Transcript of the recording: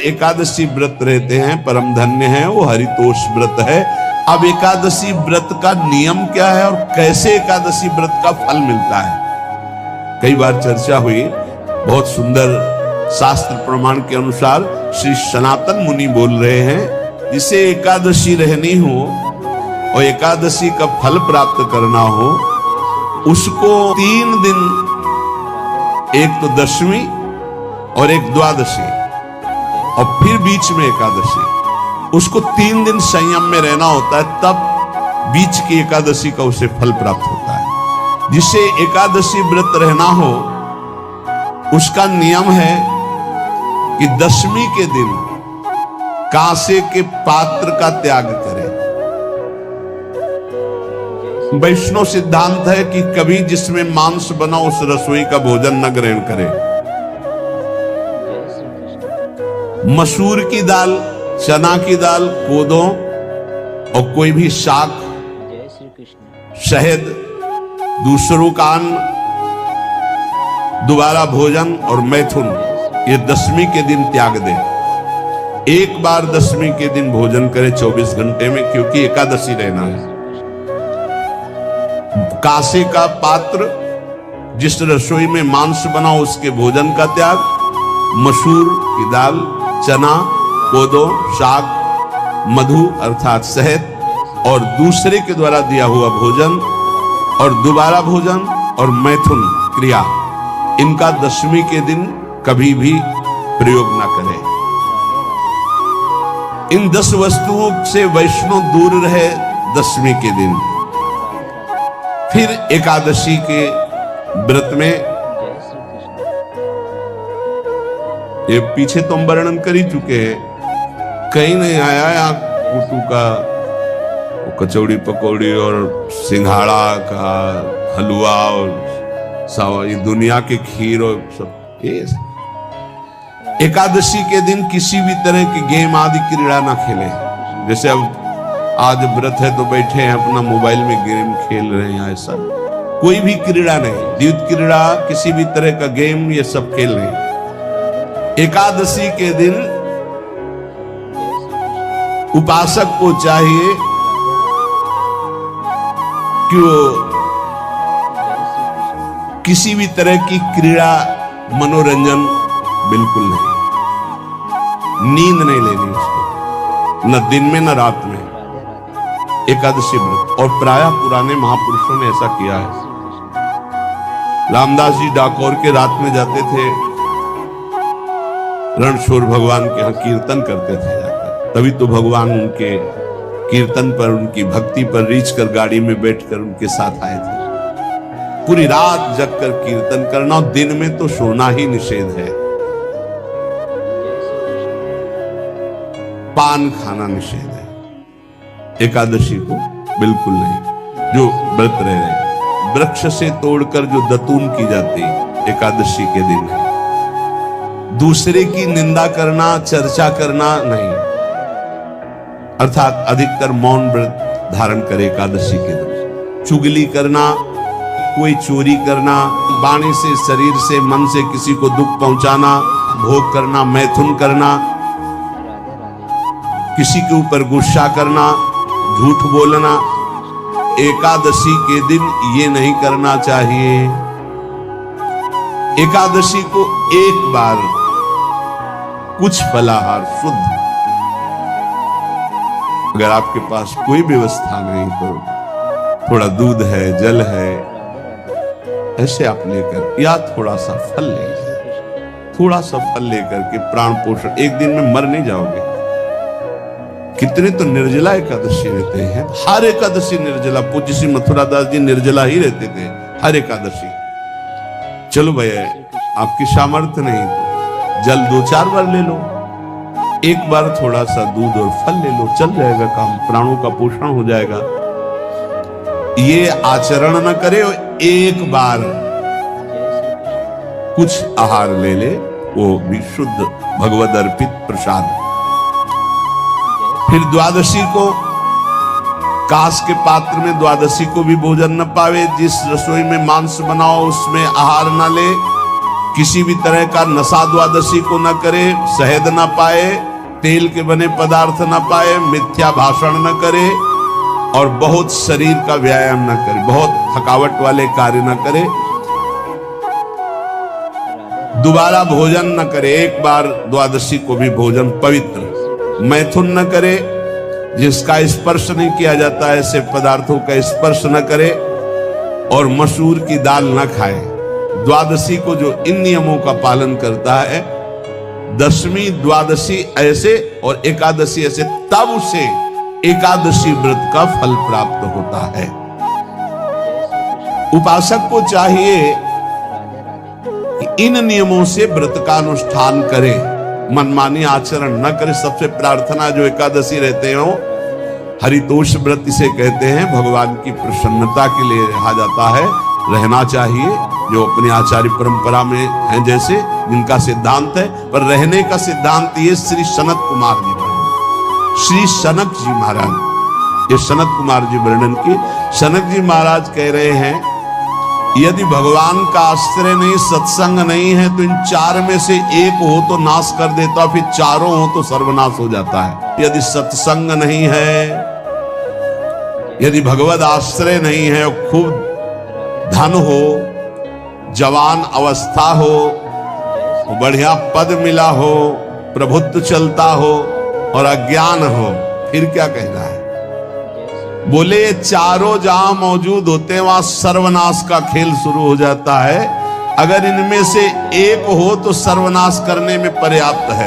एकादशी व्रत रहते हैं, परम धन्य है, वो हरितोष व्रत है। अब एकादशी व्रत का नियम क्या है और कैसे एकादशी व्रत का फल मिलता है, कई बार चर्चा हुई। बहुत सुंदर शास्त्र प्रमाण के अनुसार श्री सनातन मुनि बोल रहे हैं, जिसे एकादशी रहनी हो और एकादशी का फल प्राप्त करना हो, उसको 3 दिन, एक तो दशमी और एक द्वादशी और फिर बीच में एकादशी, उसको 3 दिन संयम में रहना होता है, तब बीच की एकादशी का उसे फल प्राप्त होता है। जिसे एकादशी व्रत रहना हो उसका नियम है कि दशमी के दिन कांसे के पात्र का त्याग करें। वैष्णव सिद्धांत है कि कभी जिसमें मांस बना उस रसोई का भोजन न ग्रहण करें। मसूर की दाल, चना की दाल, कोदों और कोई भी शाक, शहद, दूसरों का अन्न, दोबारा भोजन और मैथुन, ये दशमी के दिन त्याग दें। एक बार दशमी के दिन भोजन करें 24 घंटे में, क्योंकि एकादशी रहना है। कांसे का पात्र, जिस रसोई में मांस बना उसके भोजन का त्याग, मसूर की दाल, चना, कोदो, शाक, मधु अर्थात शहद और दूसरे के द्वारा दिया हुआ भोजन और दोबारा भोजन और मैथुन क्रिया, इनका दशमी के दिन कभी भी प्रयोग ना करें। इन 10 वस्तुओं से वैष्णव दूर रहे दशमी के दिन। फिर एकादशी के व्रत में, ये पीछे तो हम वर्णन कर ही चुके हैं, कहीं नहीं आया यहाँ कुटू का कचौड़ी पकौड़ी और सिंघाड़ा का हलवा और ये दुनिया के खीर और सब। ये एकादशी के दिन किसी भी तरह की गेम आदि क्रीड़ा ना खेलें। जैसे अब आज व्रत है तो बैठे हैं अपना मोबाइल में गेम खेल रहे हैं, ऐसा कोई भी क्रीड़ा नहीं, द्यूत क्रीड़ा, किसी भी तरह का गेम, ये सब खेल रहे हैं। एकादशी के दिन उपासक को चाहिए कि वो किसी भी तरह की क्रीड़ा, मनोरंजन बिल्कुल नहीं, नींद नहीं लेनी उसको, न दिन में न रात में, एकादशी व्रत। और प्रायः पुराने महापुरुषों ने ऐसा किया है। रामदास जी डाकोर के रात में जाते थे, रणछोड़ भगवान के यहाँ कीर्तन करते थे जाकर, तभी तो भगवान उनके कीर्तन पर, उनकी भक्ति पर रीझ कर गाड़ी में बैठकर उनके साथ आए थे। पूरी रात जगकर कीर्तन करना, और दिन में तो सोना ही निषेध है, पान खाना निषेध है। एकादशी को बिल्कुल नहीं। जो व्रत रह रहे, वृक्ष से तोड़कर जो दतून की जाती एकादशी के दिन है। दूसरे की निंदा करना, चर्चा करना नहीं, अर्थात अधिकतर मौन व्रत धारण करे एकादशी के दिन। चुगली करना, कोई चोरी करना, वाणी से, शरीर से, मन से किसी को दुख पहुंचाना, भोग करना, मैथुन करना, किसी के ऊपर गुस्सा करना, झूठ बोलना, एकादशी के दिन ये नहीं करना चाहिए। एकादशी को एक बार कुछ फलाहार शुद्ध, अगर आपके पास कोई व्यवस्था नहीं तो थोड़ा दूध है, जल है, ऐसे आप लेकर, या थोड़ा सा फल ले, थोड़ा सा फल लेकर के प्राण पोषण, एक दिन में मर नहीं जाओगे। कितने तो निर्जला एकादशी रहते हैं, हर एकादशी निर्जला। पूज्य श्री मथुरा दास जी निर्जला ही रहते थे हर एकादशी। चलो भैया, आपकी सामर्थ्य नहीं तो जल 2-4 बार ले लो, एक बार थोड़ा सा दूध और फल ले लो, चल जाएगा काम, प्राणों का पोषण हो जाएगा। ये आचरण न करे, एक बार कुछ आहार ले ले, वो भी शुद्ध भगवद अर्पित प्रसाद। फिर द्वादशी को कांस के पात्र में द्वादशी को भी भोजन न पावे। जिस रसोई में मांस बनाओ उसमें आहार न ले, किसी भी तरह का नशा द्वादशी को न करे, शहद न पाए, तेल के बने पदार्थ न पाए, मिथ्या भाषण न करे और बहुत शरीर का व्यायाम न करे, बहुत थकावट वाले कार्य न करे, दोबारा भोजन न करे, एक बार द्वादशी को भी भोजन पवित्र, मैथुन न करे, जिसका स्पर्श नहीं किया जाता है ऐसे पदार्थों का स्पर्श न करे और मसूर की दाल न खाए। द्वादशी को जो इन नियमों का पालन करता है, दशमी द्वादशी ऐसे और एकादशी ऐसे, तब उसे एकादशी व्रत का फल प्राप्त होता है। उपासक को चाहिए कि इन नियमों से व्रत का अनुष्ठान करे, मनमानी आचरण न करे। सबसे प्रार्थना जो एकादशी रहते हो, हरितोष व्रत इसे कहते हैं, भगवान की प्रसन्नता के लिए रहा जाता है, रहना चाहिए, जो अपनी आचार्य परंपरा में हैं जैसे, जिनका सिद्धांत है। पर रहने का सिद्धांत ये श्री सनत कुमार जी वर्णन, श्री सनक जी महाराज, ये सनत कुमार जी वर्णन की। सनक जी महाराज कह रहे हैं, यदि भगवान का आश्रय नहीं, सत्संग नहीं है, तो इन चार में से एक हो तो नाश कर देता, फिर चारों हो तो सर्वनाश हो जाता है। यदि सत्संग नहीं है, यदि भगवद आश्रय नहीं है, खूब धन हो, जवान अवस्था हो, बढ़िया पद मिला हो, प्रभुत्व चलता हो और अज्ञान हो, फिर क्या कहना है? बोले चारों जहां मौजूद होते हैं वहां सर्वनाश का खेल शुरू हो जाता है। अगर इनमें से एक हो तो सर्वनाश करने में पर्याप्त है।